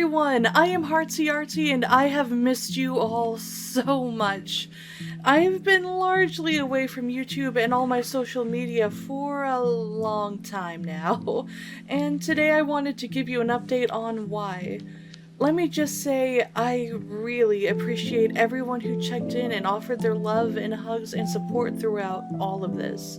everyone, I am HeartsyArtsy and I have missed you all so much. I have been largely away from YouTube and all my social media for a long time now, and today I wanted to give you an update on why. Let me just say, I really appreciate everyone who checked in and offered their love and hugs and support throughout all of this.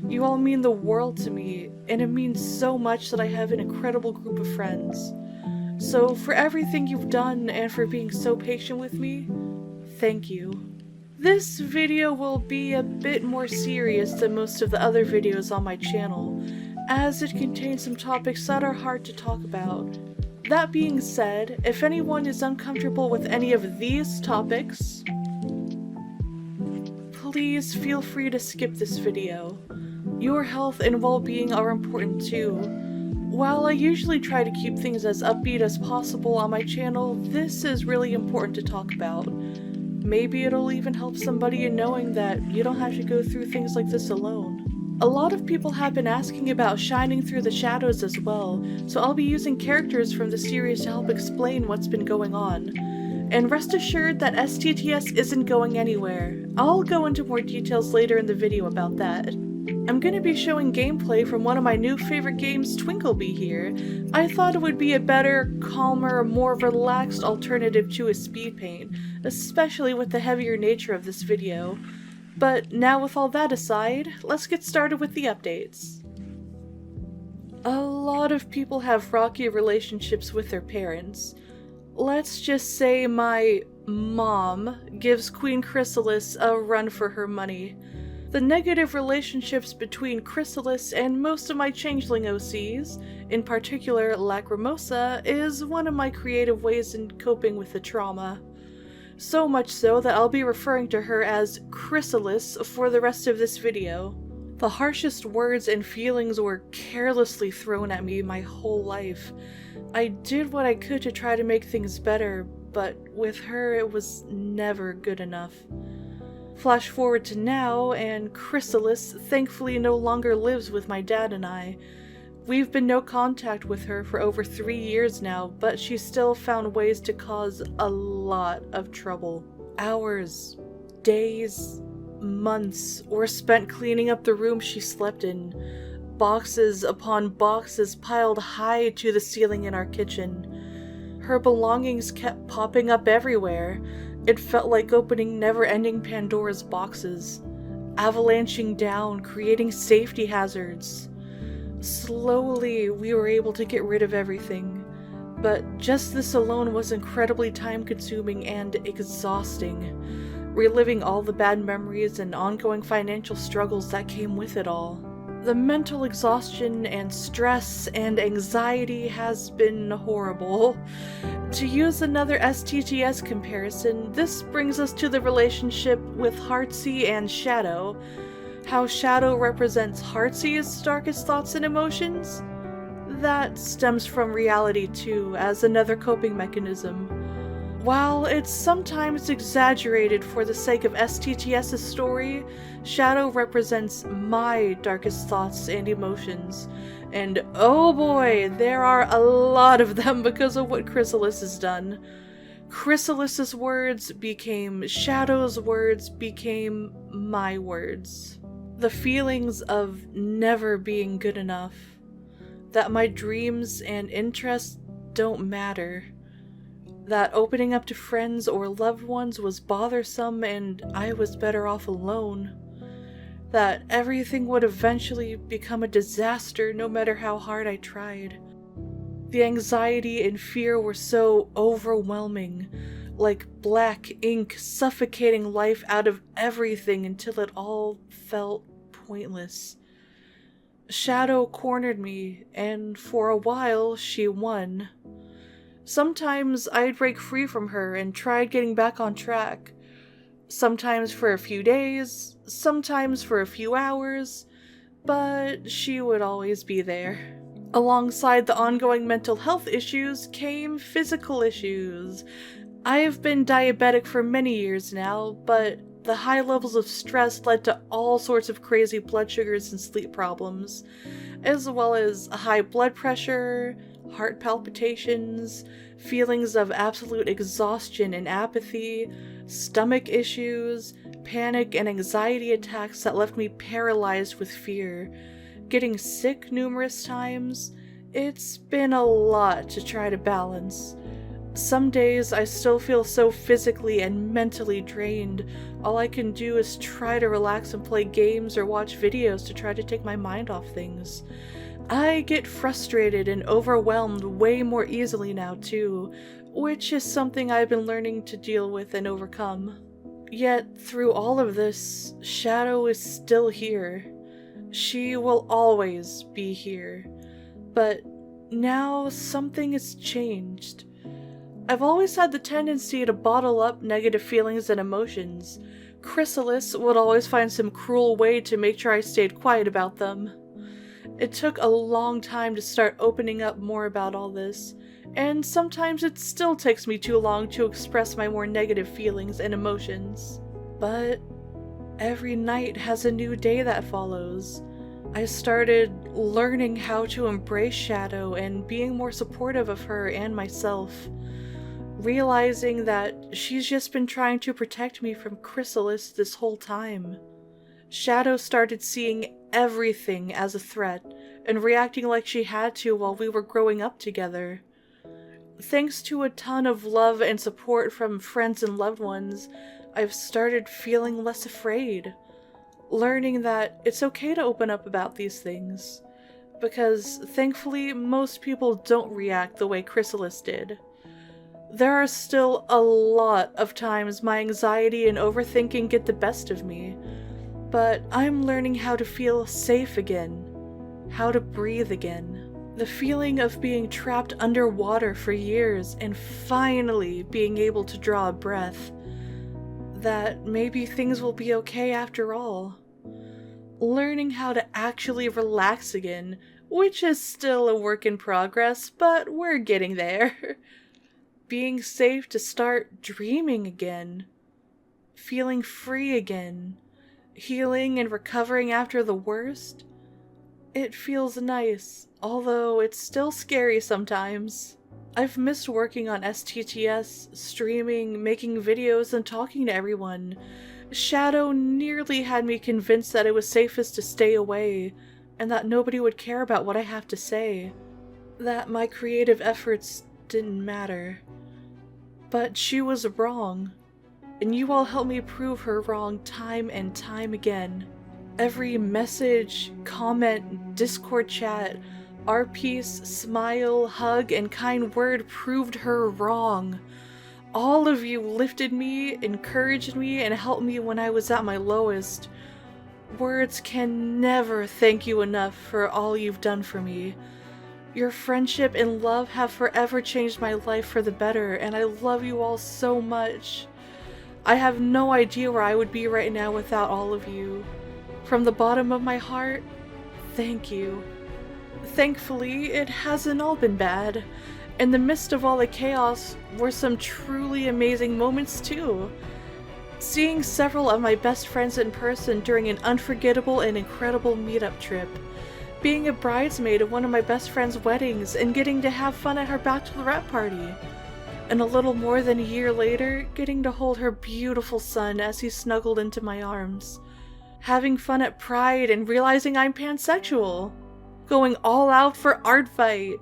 You all mean the world to me, and it means so much that I have an incredible group of friends. So for everything you've done and for being so patient with me, thank you. This video will be a bit more serious than most of the other videos on my channel, as it contains some topics that are hard to talk about. That being said, if anyone is uncomfortable with any of these topics, please feel free to skip this video. Your health and well-being are important too. While I usually try to keep things as upbeat as possible on my channel, this is really important to talk about. Maybe it'll even help somebody in knowing that you don't have to go through things like this alone. A lot of people have been asking about shining through the shadows as well, so I'll be using characters from the series to help explain what's been going on. And rest assured that STTS isn't going anywhere. I'll go into more details later in the video about that. I'm gonna be showing gameplay from one of my new favorite games, Twinkleby, here. I thought it would be a better, calmer, more relaxed alternative to a speed paint, especially with the heavier nature of this video. But now with all that aside, let's get started with the updates. A lot of people have rocky relationships with their parents. Let's just say my mom gives Queen Chrysalis a run for her money. The negative relationships between Chrysalis and most of my Changeling OCs, in particular Lacrimosa, is one of my creative ways in coping with the trauma. So much so that I'll be referring to her as Chrysalis for the rest of this video. The harshest words and feelings were carelessly thrown at me my whole life. I did what I could to try to make things better, but with her it was never good enough. Flash forward to now, and Chrysalis thankfully no longer lives with my dad and I. We've been no contact with her for over 3 years now, but she still found ways to cause a lot of trouble. Hours, days, months were spent cleaning up the room she slept in. Boxes upon boxes piled high to the ceiling in our kitchen. Her belongings kept popping up everywhere. It felt like opening never-ending Pandora's boxes, avalanching down, creating safety hazards. Slowly, we were able to get rid of everything, but just this alone was incredibly time-consuming and exhausting, reliving all the bad memories and ongoing financial struggles that came with it all. The mental exhaustion and stress and anxiety has been horrible. To use another STTS comparison, this brings us to the relationship with Heartsy and Shadow. How Shadow represents Heartsy's darkest thoughts and emotions? That stems from reality too, as another coping mechanism. While it's sometimes exaggerated for the sake of STTS's story, Shadow represents my darkest thoughts and emotions. And oh boy, there are a lot of them because of what Chrysalis has done. Chrysalis's words became Shadow's words, became my words. The feelings of never being good enough. That my dreams and interests don't matter. That opening up to friends or loved ones was bothersome and I was better off alone. That everything would eventually become a disaster no matter how hard I tried. The anxiety and fear were so overwhelming, like black ink suffocating life out of everything until it all felt pointless. Shadow cornered me, and for a while she won. Sometimes I'd break free from her and tried getting back on track. Sometimes for a few days, sometimes for a few hours, but she would always be there. Alongside the ongoing mental health issues came physical issues. I have been diabetic for many years now, but the high levels of stress led to all sorts of crazy blood sugars and sleep problems, as well as high blood pressure, heart palpitations, feelings of absolute exhaustion and apathy, stomach issues, panic and anxiety attacks that left me paralyzed with fear, getting sick numerous times. It's been a lot to try to balance. Some days I still feel so physically and mentally drained. All I can do is try to relax and play games or watch videos to try to take my mind off things. I get frustrated and overwhelmed way more easily now too, which is something I've been learning to deal with and overcome. Yet through all of this, Shadow is still here. She will always be here. But now something has changed. I've always had the tendency to bottle up negative feelings and emotions. Chrysalis would always find some cruel way to make sure I stayed quiet about them. It took a long time to start opening up more about all this, and sometimes it still takes me too long to express my more negative feelings and emotions. But every night has a new day that follows. I started learning how to embrace Shadow and being more supportive of her and myself. Realizing that she's just been trying to protect me from Chrysalis this whole time. Shadow started seeing everything as a threat and reacting like she had to while we were growing up together. Thanks to a ton of love and support from friends and loved ones, I've started feeling less afraid. Learning that it's okay to open up about these things. Because thankfully, most people don't react the way Chrysalis did. There are still a lot of times my anxiety and overthinking get the best of me, but I'm learning how to feel safe again, how to breathe again. The feeling of being trapped underwater for years and finally being able to draw a breath, that maybe things will be okay after all. Learning how to actually relax again, which is still a work in progress, but we're getting there. Being safe to start dreaming again. Feeling free again. Healing and recovering after the worst. It feels nice, although it's still scary sometimes. I've missed working on STTS, streaming, making videos, and talking to everyone. Shadow nearly had me convinced that it was safest to stay away, and that nobody would care about what I have to say. That my creative efforts didn't matter. But she was wrong, and you all helped me prove her wrong time and time again. Every message, comment, Discord chat, art piece, smile, hug, and kind word proved her wrong. All of you lifted me, encouraged me, and helped me when I was at my lowest. Words can never thank you enough for all you've done for me. Your friendship and love have forever changed my life for the better, and I love you all so much. I have no idea where I would be right now without all of you. From the bottom of my heart, thank you. Thankfully, it hasn't all been bad. In the midst of all the chaos were some truly amazing moments too. Seeing several of my best friends in person during an unforgettable and incredible meetup trip. Being a bridesmaid at one of my best friend's weddings and getting to have fun at her bachelorette party. And a little more than a year later, getting to hold her beautiful son as he snuggled into my arms. Having fun at Pride and realizing I'm pansexual. Going all out for Art Fight.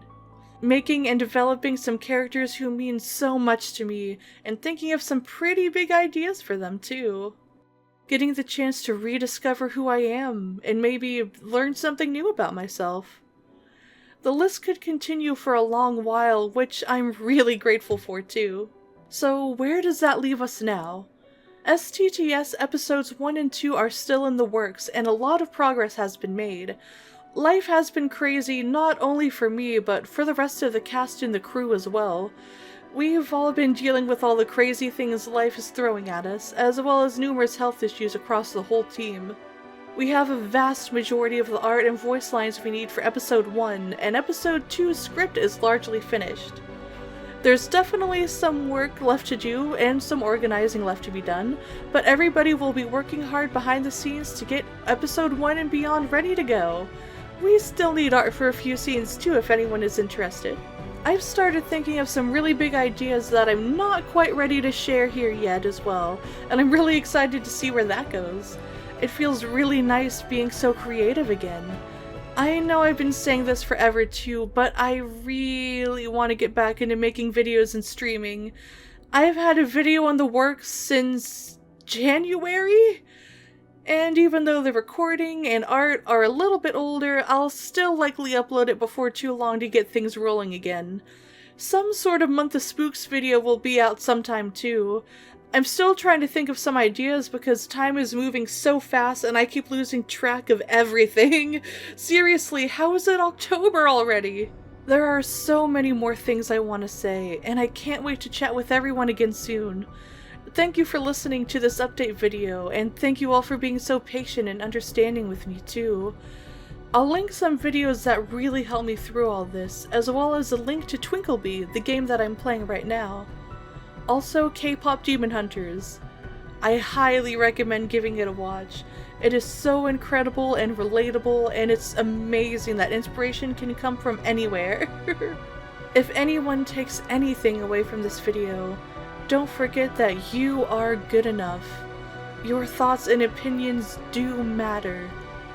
Making and developing some characters who mean so much to me, and thinking of some pretty big ideas for them too. Getting the chance to rediscover who I am, and maybe learn something new about myself. The list could continue for a long while, which I'm really grateful for too. So where does that leave us now? STTS episodes 1 and 2 are still in the works, and a lot of progress has been made. Life has been crazy not only for me, but for the rest of the cast and the crew as well. We've all been dealing with all the crazy things life is throwing at us, as well as numerous health issues across the whole team. We have a vast majority of the art and voice lines we need for episode 1, and episode 2's script is largely finished. There's definitely some work left to do and some organizing left to be done, but everybody will be working hard behind the scenes to get episode 1 and beyond ready to go. We still need art for a few scenes too if anyone is interested. I've started thinking of some really big ideas that I'm not quite ready to share here yet as well, and I'm really excited to see where that goes. It feels really nice being so creative again. I know I've been saying this forever too, but I really want to get back into making videos and streaming. I've had a video in the works since January? And even though the recording and art are a little bit older, I'll still likely upload it before too long to get things rolling again. Some sort of Month of Spooks video will be out sometime too. I'm still trying to think of some ideas because time is moving so fast and I keep losing track of everything. Seriously, how is it October already? There are so many more things I want to say, and I can't wait to chat with everyone again soon. Thank you for listening to this update video, and thank you all for being so patient and understanding with me too. I'll link some videos that really helped me through all this, as well as a link to Twinkleby, the game that I'm playing right now. Also, K-pop Demon Hunters. I highly recommend giving it a watch. It is so incredible and relatable, and it's amazing that inspiration can come from anywhere. If anyone takes anything away from this video, don't forget that you are good enough. Your thoughts and opinions do matter.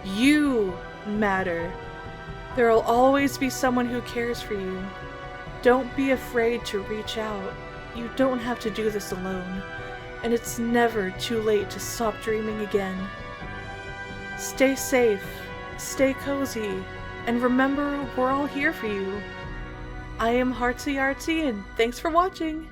You matter. There will always be someone who cares for you. Don't be afraid to reach out. You don't have to do this alone. And it's never too late to stop dreaming again. Stay safe, stay cozy, and remember we're all here for you. I am HeartsyArtsy, and thanks for watching!